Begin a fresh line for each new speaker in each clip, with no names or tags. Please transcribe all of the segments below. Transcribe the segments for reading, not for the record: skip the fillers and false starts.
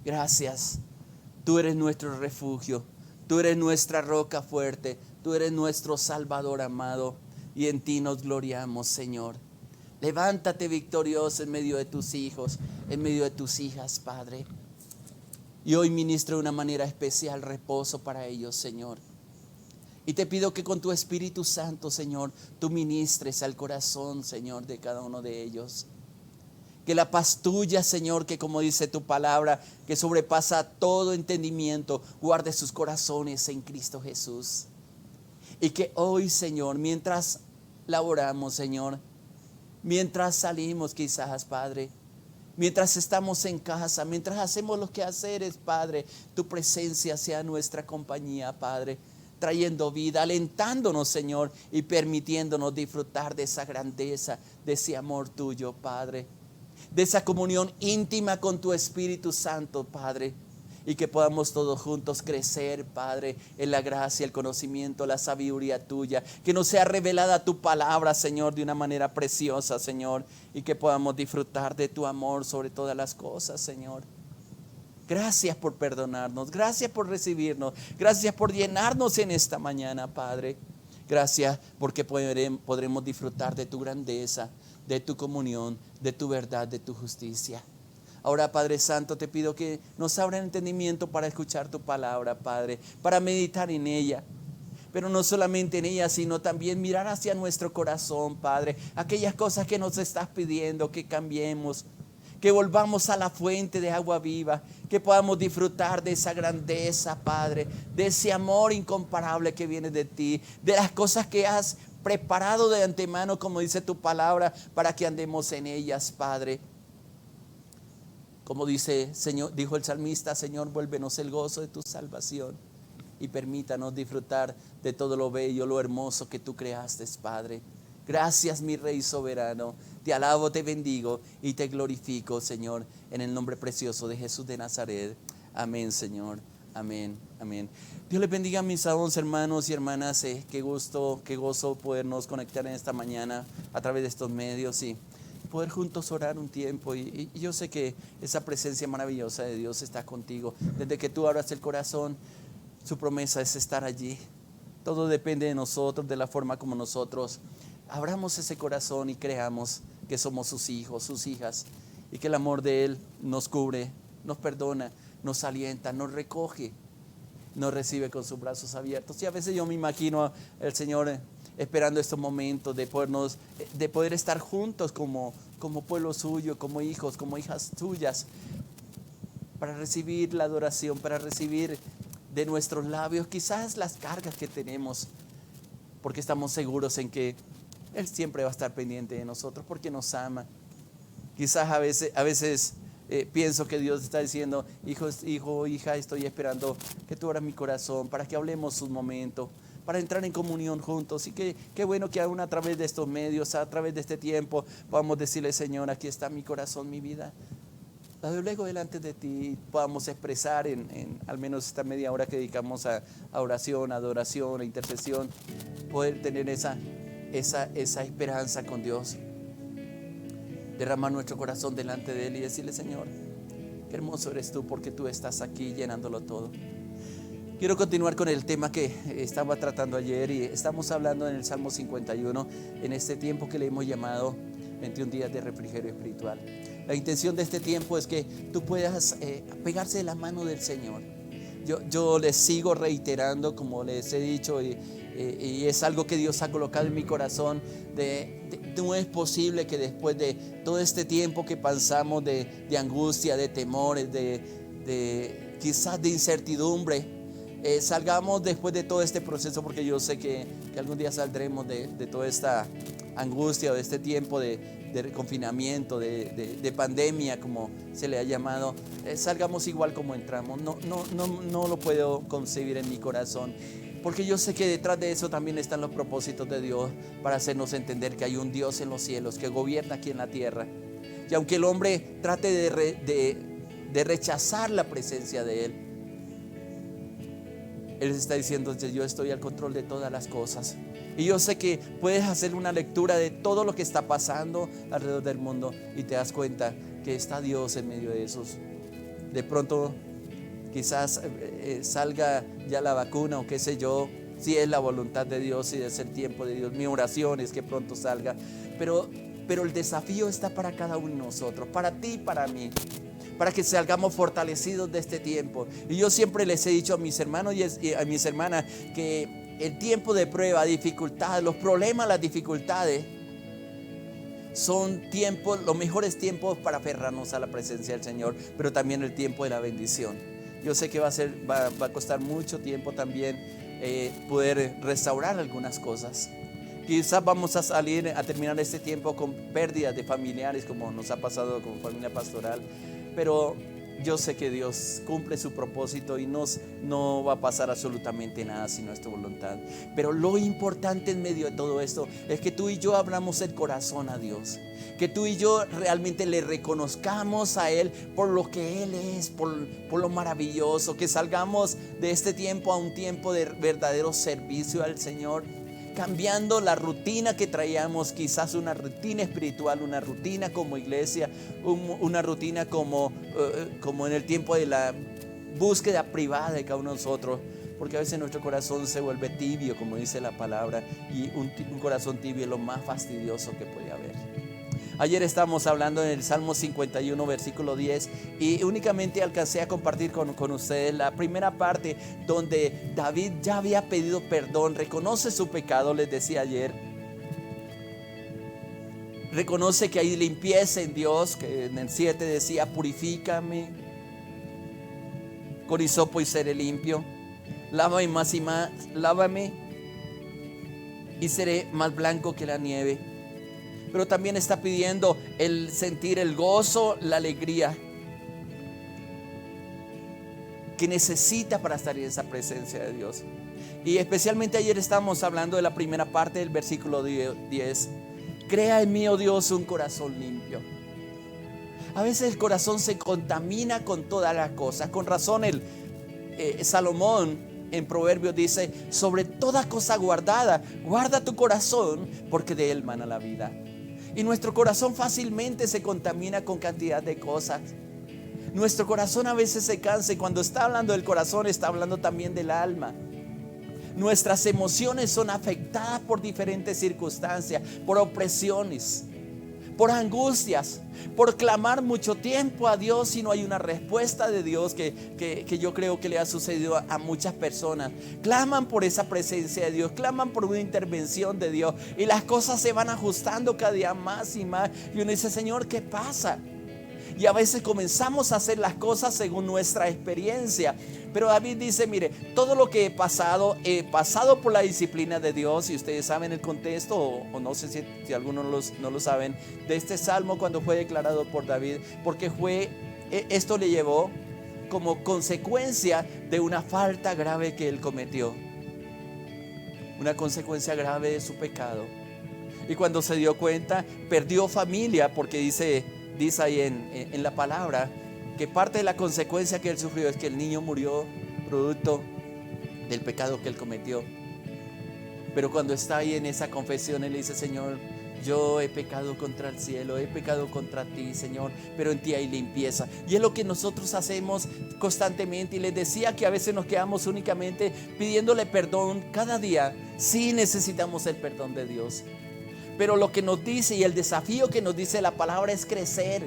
Gracias. Tú eres nuestro refugio. Tú eres nuestra roca fuerte. Tú eres nuestro Salvador amado. Y en ti nos gloriamos, Señor. Levántate victorioso en medio de tus hijos, en medio de tus hijas, Padre. Y hoy ministro de una manera especial reposo para ellos, Señor. Y te pido que con tu Espíritu Santo, Señor, tú ministres al corazón, Señor, de cada uno de ellos. Que la paz tuya, Señor, que como dice tu palabra, que sobrepasa todo entendimiento, guarde sus corazones en Cristo Jesús. Y que hoy, Señor, mientras laboramos, Señor, mientras salimos quizás, Padre, mientras estamos en casa, mientras hacemos los quehaceres, Padre, tu presencia sea nuestra compañía, Padre, trayendo vida, alentándonos, Señor, y permitiéndonos disfrutar de esa grandeza, de ese amor tuyo, Padre, de esa comunión íntima con tu Espíritu Santo, Padre, y que podamos todos juntos crecer, Padre, en la gracia, el conocimiento, la sabiduría tuya, que nos sea revelada tu palabra, Señor, de una manera preciosa, Señor, y que podamos disfrutar de tu amor sobre todas las cosas, Señor. Gracias por perdonarnos, gracias por recibirnos, gracias por llenarnos en esta mañana, Padre. Gracias porque podremos disfrutar de tu grandeza, de tu comunión, de tu verdad, de tu justicia. Ahora, Padre Santo, te pido que nos abra el entendimiento para escuchar tu palabra, Padre, para meditar en ella. Pero no solamente en ella, sino también mirar hacia nuestro corazón, Padre. Aquellas cosas que nos estás pidiendo que cambiemos, que volvamos a la fuente de agua viva, que podamos disfrutar de esa grandeza, Padre, de ese amor incomparable que viene de ti, de las cosas que has preparado de antemano, como dice tu palabra, para que andemos en ellas, Padre. Como dice, Señor, dijo el salmista, Señor, vuélvenos el gozo de tu salvación y permítanos disfrutar de todo lo bello, lo hermoso que tú creaste, Padre. Gracias, mi Rey soberano. Te alabo, te bendigo y te glorifico, Señor, en el nombre precioso de Jesús de Nazaret. Amén, Señor. Amén, amén. Dios les bendiga a mis amados hermanos y hermanas. Qué gusto, qué gozo podernos conectar en esta mañana a través de estos medios y poder juntos orar un tiempo. Y yo sé que esa presencia maravillosa de Dios está contigo. Desde que tú abras el corazón, su promesa es estar allí. Todo depende de nosotros, de la forma como nosotros abramos ese corazón y creamos que somos sus hijos, sus hijas, y que el amor de Él nos cubre, nos perdona, nos alienta, nos recoge, nos recibe con sus brazos abiertos. Y a veces yo me imagino al Señor esperando estos momentos de poder estar juntos como pueblo suyo, como hijos, como hijas suyas, para recibir la adoración, para recibir de nuestros labios quizás las cargas que tenemos, porque estamos seguros en que Él siempre va a estar pendiente de nosotros porque nos ama. Quizás a veces pienso que Dios está diciendo, hijo, hija, estoy esperando que tú abras mi corazón para que hablemos un momento, para entrar en comunión juntos. Y qué bueno que aún a través de estos medios, a través de este tiempo, podamos decirle, Señor, aquí está mi corazón, mi vida. La deblego delante de ti, podamos expresar en al menos esta media hora que dedicamos a oración, adoración, a intercesión, poder tener esa esperanza con Dios. Derramar nuestro corazón delante de Él y decirle, Señor, qué hermoso eres tú porque tú estás aquí llenándolo todo. Quiero continuar con el tema que estaba tratando ayer y estamos hablando en el Salmo 51, en este tiempo que le hemos llamado 21 días de refrigerio espiritual. La intención de este tiempo es que tú puedas pegarse de la mano del Señor. Yo les sigo reiterando, como les he dicho, y es algo que Dios ha colocado en mi corazón, no es posible que después de todo este tiempo que pasamos de angustia, de temores, quizás de incertidumbre, salgamos después de todo este proceso, porque yo sé que algún día saldremos de toda esta angustia o de este tiempo de confinamiento, de pandemia, como se le ha llamado. Salgamos igual como entramos. No lo puedo concebir en mi corazón, porque yo sé que detrás de eso también están los propósitos de Dios para hacernos entender que hay un Dios en los cielos que gobierna aquí en la tierra. Y aunque el hombre trate de rechazar la presencia de Él, Él está diciendo que yo estoy al control de todas las cosas. Y yo sé que puedes hacer una lectura de todo lo que está pasando alrededor del mundo y te das cuenta que está Dios en medio de esos. de pronto quizás salga ya la vacuna o qué sé yo, si es la voluntad de Dios y es el tiempo de Dios. Mi oración es que pronto salga, pero el desafío está para cada uno de nosotros, para ti y para mí, para que salgamos fortalecidos de este tiempo. Y yo siempre les he dicho a mis hermanos y a mis hermanas que el tiempo de prueba, dificultades, los problemas, las dificultades son tiempos, los mejores tiempos para aferrarnos a la presencia del Señor, pero también el tiempo de la bendición. Yo sé que va a costar mucho tiempo también poder restaurar algunas cosas. Quizás vamos a terminar este tiempo con pérdidas de familiares, como nos ha pasado con familia pastoral, pero yo sé que Dios cumple su propósito y no va a pasar absolutamente nada si no es tu voluntad. Pero lo importante en medio de todo esto es que tú y yo abramos el corazón a Dios, que tú y yo realmente le reconozcamos a Él por lo que Él es, por lo maravilloso, que salgamos de este tiempo a un tiempo de verdadero servicio al Señor, cambiando la rutina que traíamos, quizás una rutina espiritual, una rutina como iglesia, una rutina como en el tiempo de la búsqueda privada de cada uno de nosotros, porque a veces nuestro corazón se vuelve tibio, como dice la palabra, y un corazón tibio es lo más fastidioso que puede haber. Ayer estábamos hablando en el Salmo 51, versículo 10, y únicamente alcancé a compartir con ustedes la primera parte donde David ya había pedido perdón, reconoce su pecado, les decía ayer. Reconoce que hay limpieza en Dios, que en el 7 decía: purifícame con hisopo y seré limpio, lávame más y más, lávame y seré más blanco que la nieve. Pero también está pidiendo el sentir el gozo, la alegría que necesita para estar en esa presencia de Dios. Y especialmente ayer estábamos hablando de la primera parte del versículo 10. Crea en mí, oh Dios, un corazón limpio. A veces el corazón se contamina con todas las cosas. Con razón Salomón en Proverbios dice: sobre toda cosa guardada, guarda tu corazón, porque de él mana la vida. Y nuestro corazón fácilmente se contamina con cantidad de cosas. Nuestro corazón a veces se cansa, y cuando está hablando del corazón está hablando también del alma. Nuestras emociones son afectadas por diferentes circunstancias, por opresiones, por angustias, por clamar mucho tiempo a Dios y no hay una respuesta de Dios, que yo creo que le ha sucedido a muchas personas. Claman por esa presencia de Dios, claman por una intervención de Dios, y las cosas se van ajustando cada día más y más, y uno dice: Señor, ¿qué pasa? Y a veces comenzamos a hacer las cosas según nuestra experiencia. Pero David dice: mire, todo lo que he pasado por la disciplina de Dios. Y ustedes saben el contexto, o no sé si algunos no lo saben, de este salmo cuando fue declarado por David, porque esto le llevó como consecuencia de una falta grave que él cometió, una consecuencia grave de su pecado. Y cuando se dio cuenta, perdió familia, porque dice ahí en la palabra que parte de la consecuencia que él sufrió es que el niño murió producto del pecado que él cometió. Pero cuando está ahí en esa confesión, él le dice: Señor, yo he pecado contra el cielo, he pecado contra ti, Señor, pero en ti hay limpieza. Y es lo que nosotros hacemos constantemente. Y les decía que a veces nos quedamos únicamente pidiéndole perdón cada día. Sí necesitamos el perdón de Dios, pero lo que nos dice y el desafío que nos dice la palabra es crecer,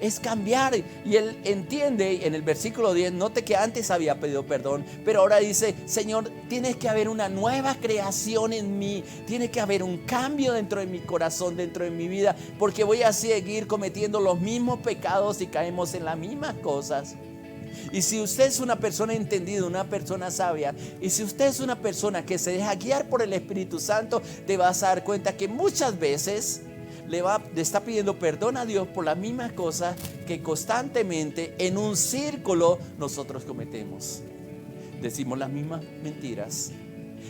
es cambiar. Y él entiende en el versículo 10, note que antes había pedido perdón, pero ahora dice: Señor, tiene que haber una nueva creación en mí, tiene que haber un cambio dentro de mi corazón, dentro de mi vida, porque voy a seguir cometiendo los mismos pecados y caemos en las mismas cosas. Y si usted es una persona entendida, una persona sabia, y si usted es una persona que se deja guiar por el Espíritu Santo, te vas a dar cuenta que muchas veces le está pidiendo perdón a Dios por las mismas cosas que constantemente en un círculo nosotros cometemos. Decimos las mismas mentiras,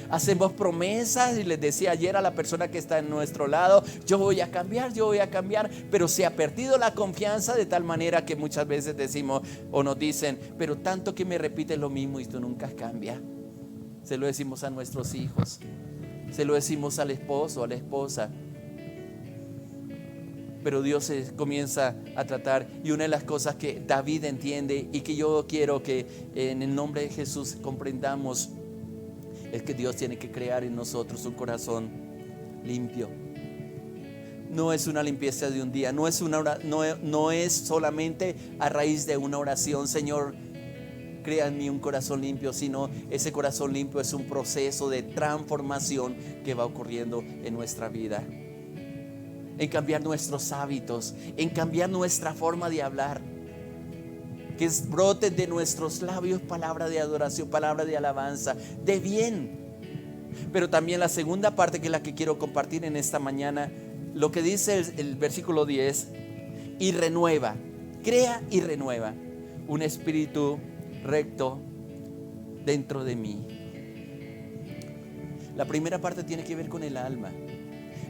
hacemos promesas, y les decía ayer a la persona que está en nuestro lado: yo voy a cambiar, pero se ha perdido la confianza de tal manera que muchas veces decimos o nos dicen: pero tanto que me repites lo mismo y tú nunca cambias. Se lo decimos a nuestros hijos, se lo decimos al esposo, a la esposa. pero Dios se comienza a tratar. Y una de las cosas que David entiende y que yo quiero que en el nombre de Jesús comprendamos es que Dios tiene que crear en nosotros un corazón limpio. No es una limpieza de un día, no es solamente a raíz de una oración, Señor, crea en mí un corazón limpio, sino ese corazón limpio es un proceso de transformación que va ocurriendo en nuestra vida. En cambiar nuestros hábitos, en cambiar nuestra forma de hablar. Que broten de nuestros labios palabra de adoración, palabra de alabanza, de bien. Pero también la segunda parte, que es la que quiero compartir en esta mañana, lo que dice el versículo 10, y renueva, crea y renueva un espíritu recto dentro de mí. La primera parte tiene que ver con el alma.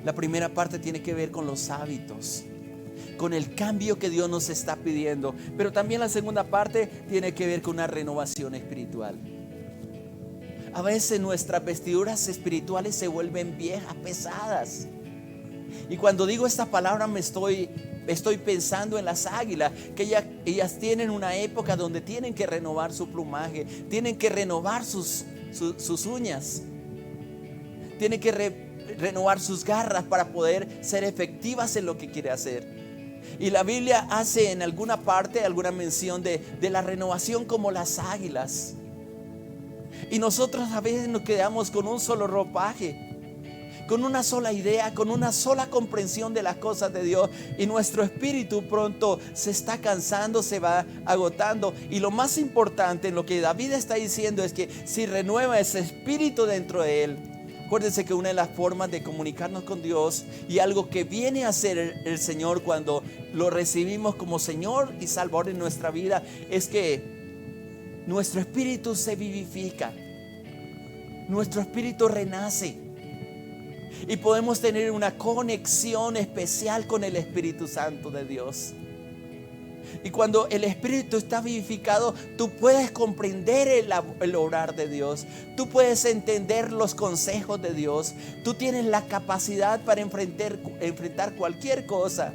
La primera parte tiene que ver con los hábitos, con el cambio que Dios nos está pidiendo. Pero también la segunda parte tiene que ver con una renovación espiritual. A veces nuestras vestiduras espirituales se vuelven viejas, pesadas. Y cuando digo esta palabra estoy pensando en las águilas, que ellas tienen una época donde tienen que renovar su plumaje, tienen que renovar sus uñas, tienen que renovar sus garras para poder ser efectivas en lo que quiere hacer. Y la Biblia hace en alguna parte alguna mención de la renovación como las águilas. Y nosotros a veces nos quedamos con un solo ropaje, con una sola idea, con una sola comprensión de las cosas de Dios, y nuestro espíritu pronto se está cansando, se va agotando. Y lo más importante en lo que David está diciendo es que si renueva ese espíritu dentro de él, acuérdense que una de las formas de comunicarnos con Dios y algo que viene a hacer el Señor cuando lo recibimos como Señor y Salvador en nuestra vida es que nuestro espíritu se vivifica, nuestro espíritu renace y podemos tener una conexión especial con el Espíritu Santo de Dios. Y cuando el Espíritu está vivificado, tú puedes comprender el obrar de Dios. Tú puedes entender los consejos de Dios. Tú tienes la capacidad para enfrentar cualquier cosa.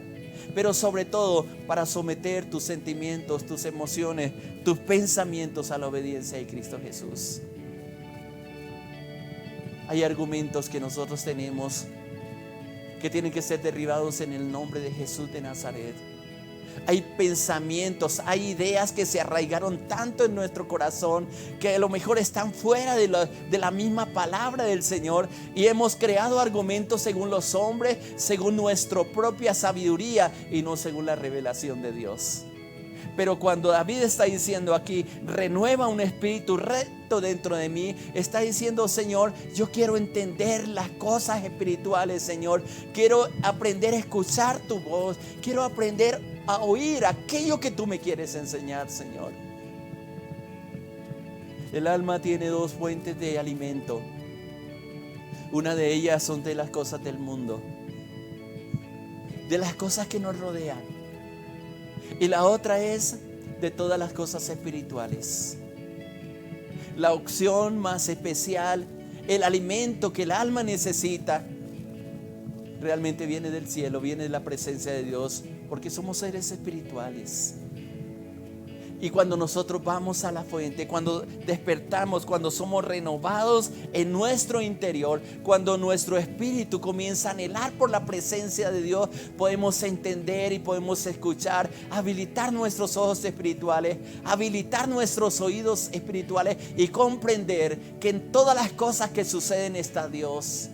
Pero sobre todo para someter tus sentimientos, tus emociones, tus pensamientos a la obediencia de Cristo Jesús. Hay argumentos que nosotros tenemos que tienen que ser derribados en el nombre de Jesús de Nazaret. Hay pensamientos, hay ideas que se arraigaron tanto en nuestro corazón que a lo mejor están fuera de la misma palabra del Señor, y hemos creado argumentos según los hombres, según nuestra propia sabiduría y no según la revelación de Dios. Pero cuando David está diciendo aquí, renueva un espíritu recto dentro de mí, está diciendo, Señor, yo quiero entender las cosas espirituales, Señor. Quiero aprender a escuchar tu voz. Quiero aprender a oír aquello que tú me quieres enseñar, Señor. El alma tiene dos fuentes de alimento. Una de ellas son de las cosas del mundo, de las cosas que nos rodean. Y la otra es de todas las cosas espirituales. La opción más especial, el alimento que el alma necesita, realmente viene del cielo, viene de la presencia de Dios, porque somos seres espirituales. Y cuando nosotros vamos a la fuente, cuando despertamos, cuando somos renovados en nuestro interior, cuando nuestro espíritu comienza a anhelar por la presencia de Dios, podemos entender y podemos escuchar, habilitar nuestros ojos espirituales, habilitar nuestros oídos espirituales y comprender que en todas las cosas que suceden está Dios,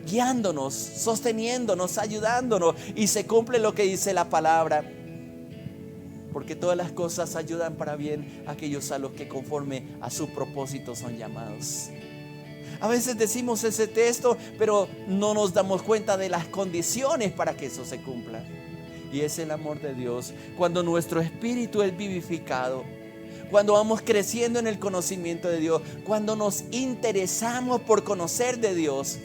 guiándonos, sosteniéndonos, ayudándonos, y se cumple lo que dice la palabra. Porque todas las cosas ayudan para bien a aquellos a los que conforme a su propósito son llamados. A veces decimos ese texto, pero no nos damos cuenta de las condiciones para que eso se cumpla. Y es el amor de Dios. Cuando nuestro espíritu es vivificado, cuando vamos creciendo en el conocimiento de Dios, cuando nos interesamos por conocer de Dios,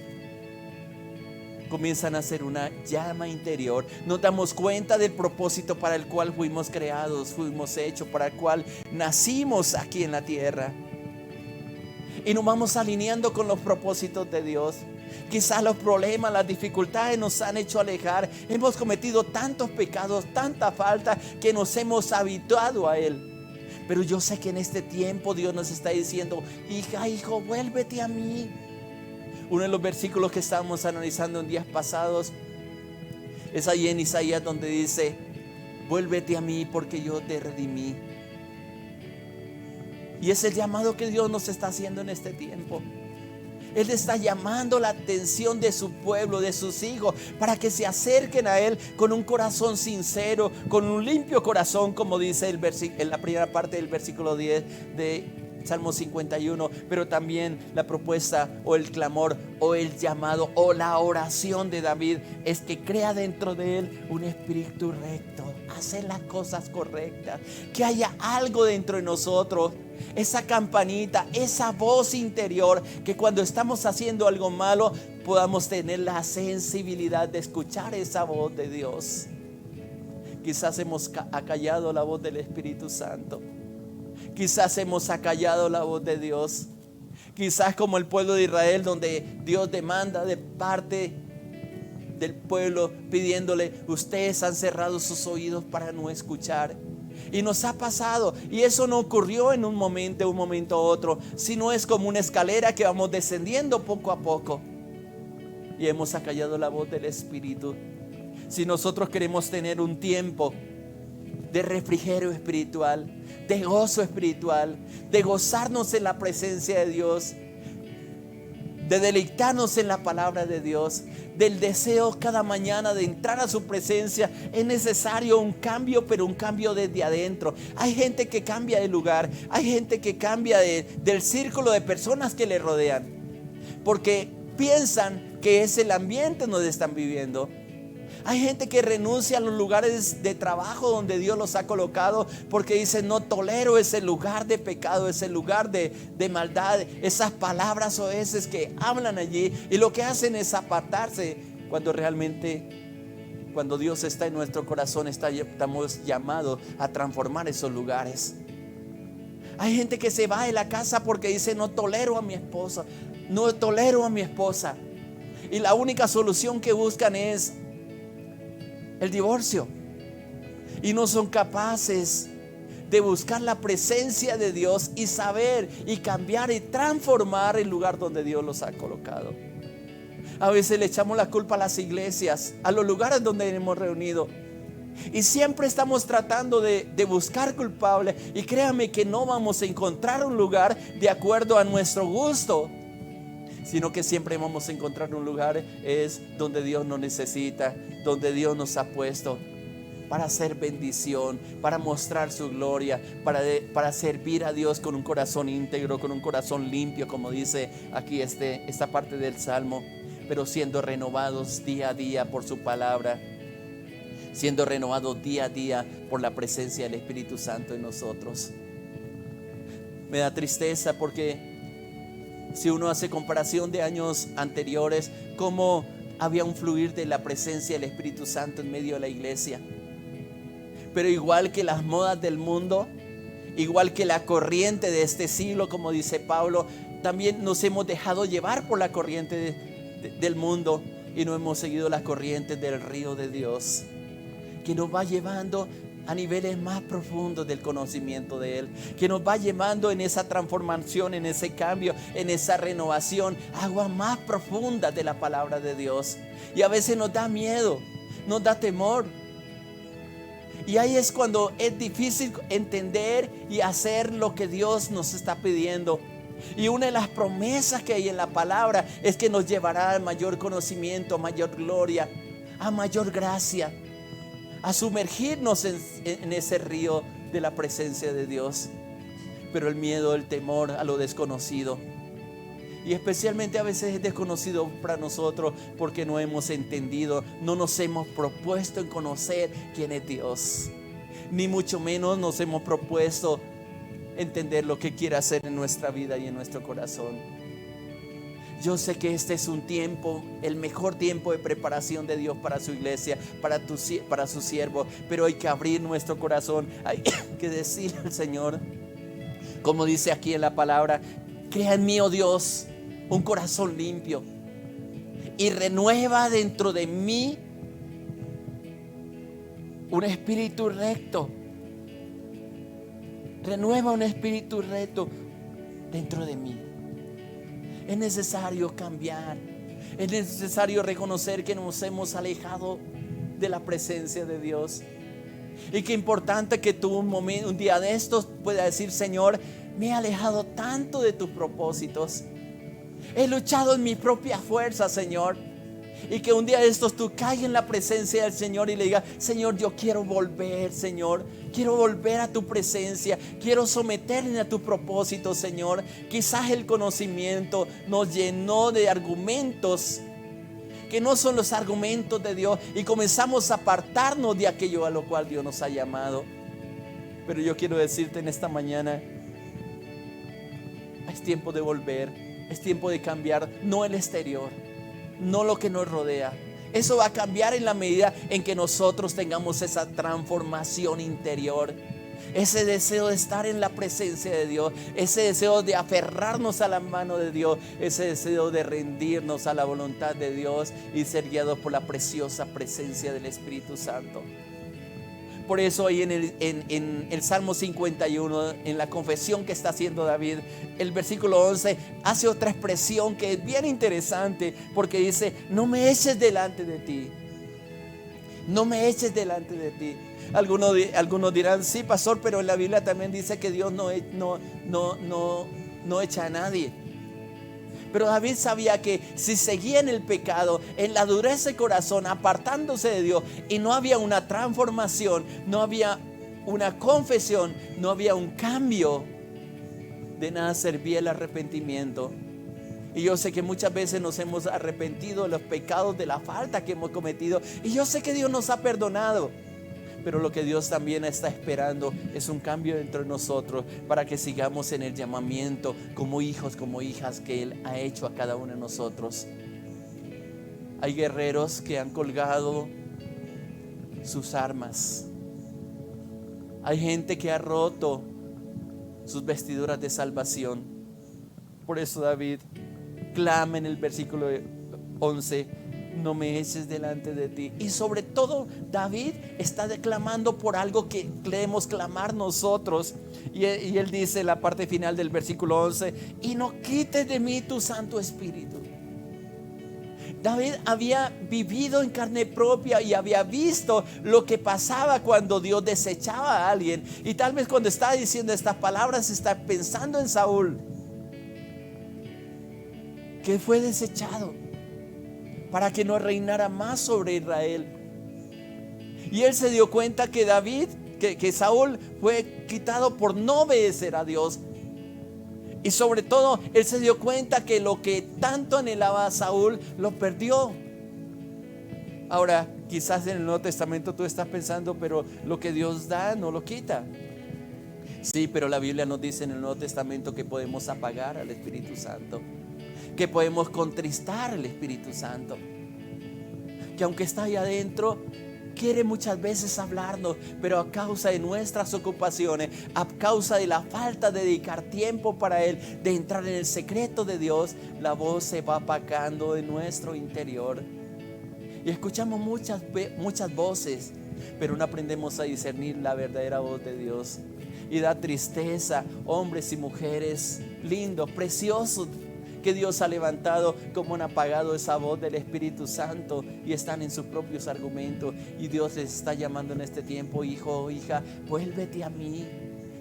comienzan a ser una llama interior. Nos damos cuenta del propósito para el cual fuimos creados, fuimos hechos, para el cual nacimos aquí en la tierra. Y nos vamos alineando con los propósitos de Dios. Quizás los problemas, las dificultades nos han hecho alejar. Hemos cometido tantos pecados, tanta falta, que nos hemos habituado a Él. Pero yo sé que en este tiempo Dios nos está diciendo: hija, hijo, vuélvete a mí. Uno de los versículos que estábamos analizando en días pasados es ahí en Isaías, donde dice: vuélvete a mí porque yo te redimí. Y es el llamado que Dios nos está haciendo en este tiempo. Él está llamando la atención de su pueblo, de sus hijos, para que se acerquen a Él con un corazón sincero, con un limpio corazón, como dice en la primera parte del versículo 10 de Salmo 51. Pero también la propuesta o el clamor o el llamado o la oración de David es que crea dentro de él un espíritu recto, hacer las cosas correctas, que haya algo dentro de nosotros, esa campanita, esa voz interior, que cuando estamos haciendo algo malo podamos tener la sensibilidad de escuchar esa voz de Dios. Quizás hemos acallado la voz del Espíritu Santo. Quizás hemos acallado la voz de Dios. Quizás como el pueblo de Israel, donde Dios demanda de parte del pueblo pidiéndole: ustedes han cerrado sus oídos para no escuchar. Y nos ha pasado, y eso no ocurrió en un momento a otro, sino es como una escalera que vamos descendiendo poco a poco. Y hemos acallado la voz del Espíritu. Si nosotros queremos tener un tiempo de refrigerio espiritual, de gozo espiritual, de gozarnos en la presencia de Dios, de deleitarnos en la palabra de Dios, del deseo cada mañana de entrar a su presencia, es necesario un cambio, pero un cambio desde adentro. Hay gente que cambia de lugar, hay gente que cambia del círculo de personas que le rodean, porque piensan que es el ambiente donde están viviendo. Hay gente que renuncia a los lugares de trabajo donde Dios los ha colocado, porque dice: no tolero ese lugar de pecado, ese lugar de maldad, esas palabras oeces que hablan allí, y lo que hacen es apartarse, cuando realmente, cuando Dios está en nuestro corazón, estamos llamados a transformar esos lugares. Hay gente que se va de la casa porque dice: no tolero a mi esposa, no tolero a mi esposa, y la única solución que buscan es el divorcio, y no son capaces de buscar la presencia de Dios y saber y cambiar y transformar el lugar donde Dios los ha colocado. A veces le echamos la culpa a las iglesias, a los lugares donde hemos reunido, y siempre estamos tratando de buscar culpables, y créame que no vamos a encontrar un lugar de acuerdo a nuestro gusto, sino que siempre vamos a encontrar un lugar es donde Dios nos necesita, donde Dios nos ha puesto para hacer bendición, para mostrar su gloria, para servir a Dios con un corazón íntegro, con un corazón limpio, como dice aquí esta parte del Salmo, pero siendo renovados día a día por su palabra, siendo renovados día a día por la presencia del Espíritu Santo en nosotros. Me da tristeza porque si uno hace comparación de años anteriores, cómo había un fluir de la presencia del Espíritu Santo en medio de la iglesia. Pero igual que las modas del mundo, igual que la corriente de este siglo, como dice Pablo, también nos hemos dejado llevar por la corriente del mundo, y no hemos seguido las corrientes del río de Dios, que nos va llevando a niveles más profundos del conocimiento de Él, que nos va llevando en esa transformación, en ese cambio, en esa renovación, aguas más profundas de la palabra de Dios. Y a veces nos da miedo, nos da temor, y ahí es cuando es difícil entender y hacer lo que Dios nos está pidiendo. Y una de las promesas que hay en la palabra es que nos llevará a mayor conocimiento, a mayor gloria, a mayor gracia, a sumergirnos en ese río de la presencia de Dios. Pero el miedo, el temor a lo desconocido, y especialmente a veces es desconocido para nosotros porque no hemos entendido, no nos hemos propuesto en conocer quién es Dios, ni mucho menos nos hemos propuesto entender lo que quiere hacer en nuestra vida y en nuestro corazón. Yo sé que este es un tiempo, el mejor tiempo de preparación de Dios para su iglesia, para su siervo, pero hay que abrir nuestro corazón, hay que decirle al Señor, como dice aquí en la palabra: crea en mí, oh Dios, un corazón limpio. y renueva dentro de mí un espíritu recto. Renueva un espíritu recto dentro de mí. Es necesario cambiar. Es necesario reconocer que nos hemos alejado de la presencia de Dios. Y qué importante que tú un día de estos puedas decir: Señor, me he alejado tanto de tus propósitos. He luchado en mi propia fuerza, Señor. Y que un día de estos tú caigas en la presencia del Señor y le digas: Señor, yo quiero volver, Señor. Quiero volver a tu presencia. Quiero someterme a tu propósito, Señor. Quizás el conocimiento nos llenó de argumentos que no son los argumentos de Dios, y comenzamos a apartarnos de aquello a lo cual Dios nos ha llamado. Pero yo quiero decirte en esta mañana: es tiempo de volver. Es tiempo de cambiar, no el exterior, no lo que nos rodea. Eso va a cambiar en la medida en que nosotros tengamos esa transformación interior, ese deseo de estar en la presencia de Dios, ese deseo de aferrarnos a la mano de Dios, ese deseo de rendirnos a la voluntad de Dios y ser guiados por la preciosa presencia del Espíritu Santo. Por eso ahí en el Salmo 51, en la confesión que está haciendo David, el versículo 11 hace otra expresión que es bien interesante, porque dice: no me eches delante de ti. No me eches delante de ti. Algunos dirán: sí, pastor, pero en la Biblia también dice que Dios no echa a nadie. Pero David sabía que si seguía en el pecado, en la dureza de corazón, apartándose de Dios, y no había una transformación, no había una confesión, no había un cambio, de nada servía el arrepentimiento. Y yo sé que muchas veces nos hemos arrepentido de los pecados, de la falta que hemos cometido, y yo sé que Dios nos ha perdonado. Pero lo que Dios también está esperando es un cambio dentro de nosotros, para que sigamos en el llamamiento como hijos, como hijas que Él ha hecho a cada uno de nosotros. Hay guerreros que han colgado sus armas. Hay gente que ha roto sus vestiduras de salvación. Por eso David clama en el versículo 11: no me eches delante de ti. Y sobre todo David está declamando por algo que debemos clamar nosotros. Y él dice en la parte final del versículo 11: y no quites de mí tu Santo Espíritu. David había vivido en carne propia y había visto lo que pasaba cuando Dios desechaba a alguien. Y tal vez cuando está diciendo estas palabras está pensando en Saúl, que fue desechado para que no reinara más sobre Israel. Y él se dio cuenta que que Saúl fue quitado por no obedecer a Dios. Y sobre todo, él se dio cuenta que lo que tanto anhelaba a Saúl, lo perdió. Ahora, quizás en el Nuevo Testamento tú estás pensando: pero lo que Dios da no lo quita. Sí, pero la Biblia nos dice en el Nuevo Testamento que podemos apagar al Espíritu Santo, que podemos contristar al Espíritu Santo, que aunque está ahí adentro, quiere muchas veces hablarnos, pero a causa de nuestras ocupaciones, a causa de la falta de dedicar tiempo para Él, de entrar en el secreto de Dios, la voz se va apagando de nuestro interior. Y escuchamos muchas voces, pero no aprendemos a discernir la verdadera voz de Dios. Y da tristeza, hombres y mujeres lindos, preciosos, que Dios ha levantado, como han apagado esa voz del Espíritu Santo y están en sus propios argumentos. Y Dios les está llamando en este tiempo: hijo, hija, vuélvete a mí.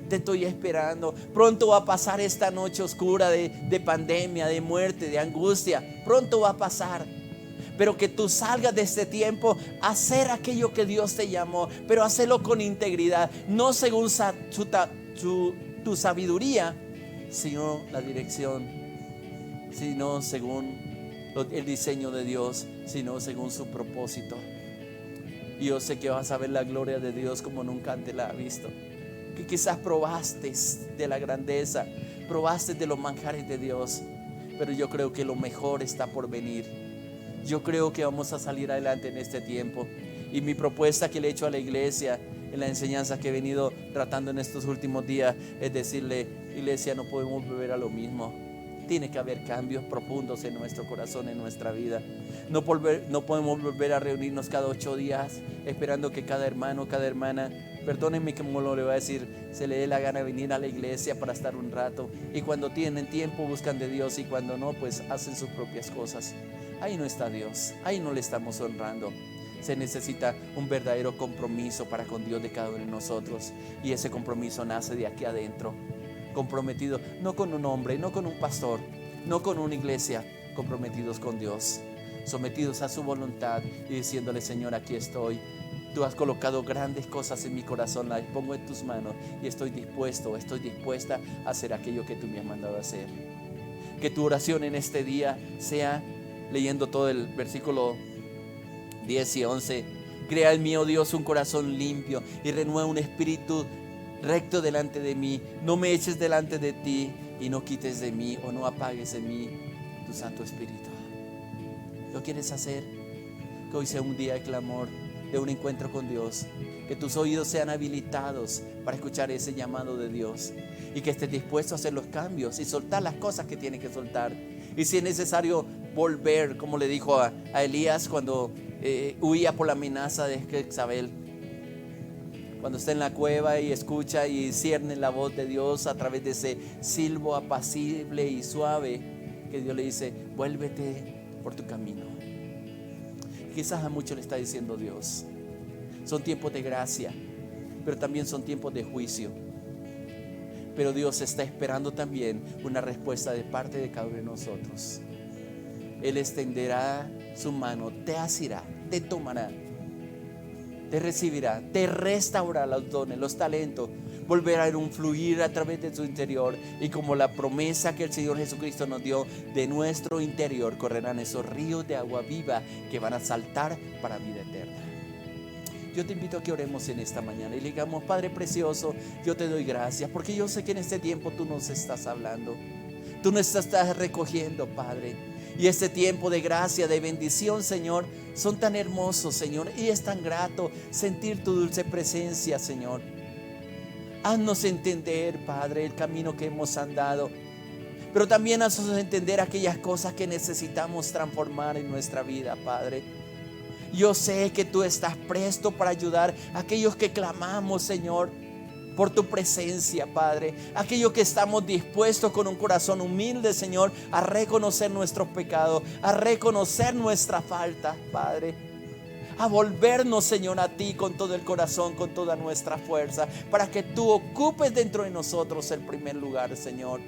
Te estoy esperando. Pronto va a pasar esta noche oscura de pandemia, de muerte, de angustia. Pronto va a pasar. Pero que tú salgas de este tiempo a hacer aquello que Dios te llamó, pero hacerlo con integridad, no según tu sabiduría, sino la dirección, sino según el diseño de Dios, sino según su propósito. Y yo sé que vas a ver la gloria de Dios como nunca antes la has visto. Que quizás probaste de la grandeza, probaste de los manjares de Dios, pero yo creo que lo mejor está por venir. Yo creo que vamos a salir adelante en este tiempo. Y mi propuesta que le he hecho a la iglesia, en la enseñanza que he venido tratando en estos últimos días, es decirle: iglesia, no podemos volver a lo mismo. Tiene que haber cambios profundos en nuestro corazón, en nuestra vida. No podemos volver a reunirnos cada 8 días esperando que cada hermano, cada hermana, perdónenme como lo le voy a decir, se le dé la gana de venir a la iglesia para estar un rato, y cuando tienen tiempo buscan de Dios, y cuando no, pues hacen sus propias cosas. Ahí no está Dios, ahí no le estamos honrando. Se necesita un verdadero compromiso para con Dios de cada uno de nosotros, y ese compromiso nace de aquí adentro, comprometido no con un hombre, no con un pastor, no con una iglesia, comprometidos con Dios, sometidos a su voluntad y diciéndole: Señor, aquí estoy. Tú has colocado grandes cosas en mi corazón, las pongo en tus manos y estoy dispuesta a hacer aquello que tú me has mandado a hacer. Que tu oración en este día sea, leyendo todo el versículo 10 y 11, crea en mí, oh Dios, un corazón limpio y renueva un espíritu recto delante de mí. No me eches delante de ti y no quites de mí, o no apagues de mí tu Santo Espíritu. ¿Lo quieres hacer? Que hoy sea un día de clamor, de un encuentro con Dios. Que tus oídos sean habilitados para escuchar ese llamado de Dios, y que estés dispuesto a hacer los cambios y soltar las cosas que tienes que soltar. Y si es necesario volver, como le dijo a Elías cuando huía por la amenaza de Jezabel, cuando está en la cueva y escucha y discierne la voz de Dios a través de ese silbo apacible y suave, que Dios le dice: vuélvete por tu camino. Quizás a muchos le está diciendo Dios: son tiempos de gracia, pero también son tiempos de juicio. Pero Dios está esperando también una respuesta de parte de cada uno de nosotros. Él extenderá su mano, te asirá, te tomará, te recibirá, te restaurará los dones, los talentos, volverá a un fluir a través de tu interior, y como la promesa que el Señor Jesucristo nos dio, de nuestro interior correrán esos ríos de agua viva que van a saltar para vida eterna. Yo te invito a que oremos en esta mañana y le digamos: Padre precioso, yo te doy gracias, porque yo sé que en este tiempo tú nos estás hablando, tú nos estás recogiendo, Padre. Y este tiempo de gracia, de bendición, Señor, son tan hermosos, Señor, y es tan grato sentir tu dulce presencia, Señor. Haznos entender, Padre, el camino que hemos andado, pero también haznos entender aquellas cosas que necesitamos transformar en nuestra vida, Padre. Yo sé que tú estás presto para ayudar a aquellos que clamamos, Señor, por tu presencia, Padre. Aquellos que estamos dispuestos con un corazón humilde, Señor, a reconocer nuestros pecados, a reconocer nuestra falta, Padre. A volvernos, Señor, a ti con todo el corazón, con toda nuestra fuerza, para que tú ocupes dentro de nosotros el primer lugar, Señor.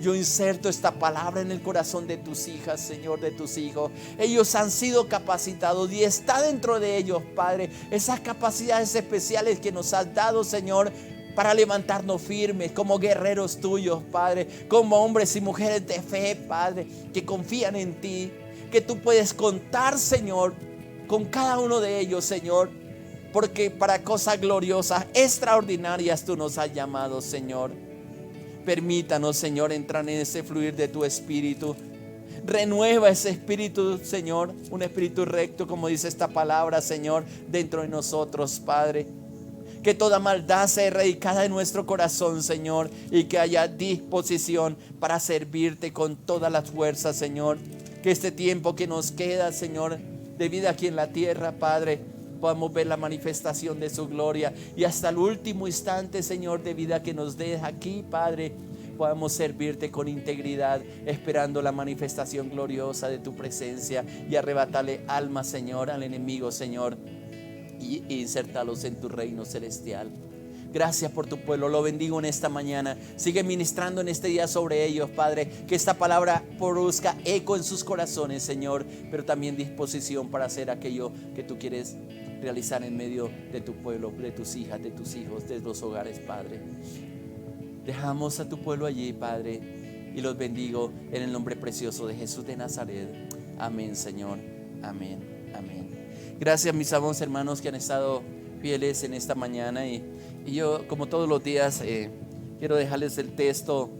Yo inserto esta palabra en el corazón de tus hijas, Señor, de tus hijos. Ellos han sido capacitados y está dentro de ellos, Padre, esas capacidades especiales que nos has dado, Señor, para levantarnos firmes como guerreros tuyos, Padre, como hombres y mujeres de fe, Padre, que confían en ti, que tú puedes contar, Señor, con cada uno de ellos, Señor, porque para cosas gloriosas, extraordinarias tú nos has llamado, Señor. Permítanos, Señor, entrar en ese fluir de tu espíritu. Renueva ese espíritu, Señor, un espíritu recto, como dice esta palabra, Señor, dentro de nosotros, Padre. Que toda maldad sea erradicada de nuestro corazón, Señor, y que haya disposición para servirte con todas las fuerzas, Señor. Que este tiempo que nos queda, Señor, de vida aquí en la tierra, Padre, podamos ver la manifestación de su gloria, y hasta el último instante, Señor, de vida que nos deja aquí, Padre, podamos servirte con integridad, esperando la manifestación gloriosa de tu presencia, y arrebatarle almas, Señor, al enemigo, Señor, y insertarlos en tu reino celestial. Gracias por tu pueblo, lo bendigo en esta mañana. Sigue ministrando en este día sobre ellos, Padre. Que esta palabra produzca eco en sus corazones, Señor, pero también disposición para hacer aquello que tú quieres realizar en medio de tu pueblo, de tus hijas, de tus hijos, de los hogares, Padre. Dejamos a tu pueblo allí, Padre, y los bendigo en el nombre precioso de Jesús de Nazaret. Amén, Señor. Amén, amén. Gracias, mis amados hermanos que han estado fieles en esta mañana, y yo, como todos los días, quiero dejarles el texto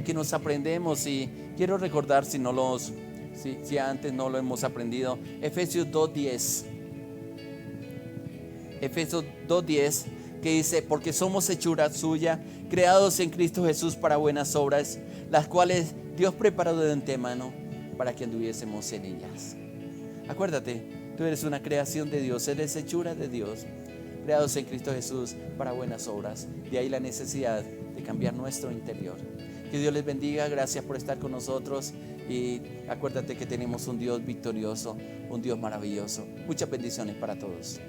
que nos aprendemos, y quiero recordar, si antes no lo hemos aprendido, Efesios 2:10. Efesios 2:10, que dice: porque somos hechura suya, creados en Cristo Jesús para buenas obras, las cuales Dios preparó de antemano para que anduviésemos en ellas. Acuérdate, tú eres una creación de Dios, eres hechura de Dios, creados en Cristo Jesús para buenas obras. De ahí la necesidad de cambiar nuestro interior. Que Dios les bendiga, gracias por estar con nosotros y acuérdate que tenemos un Dios victorioso, un Dios maravilloso. Muchas bendiciones para todos.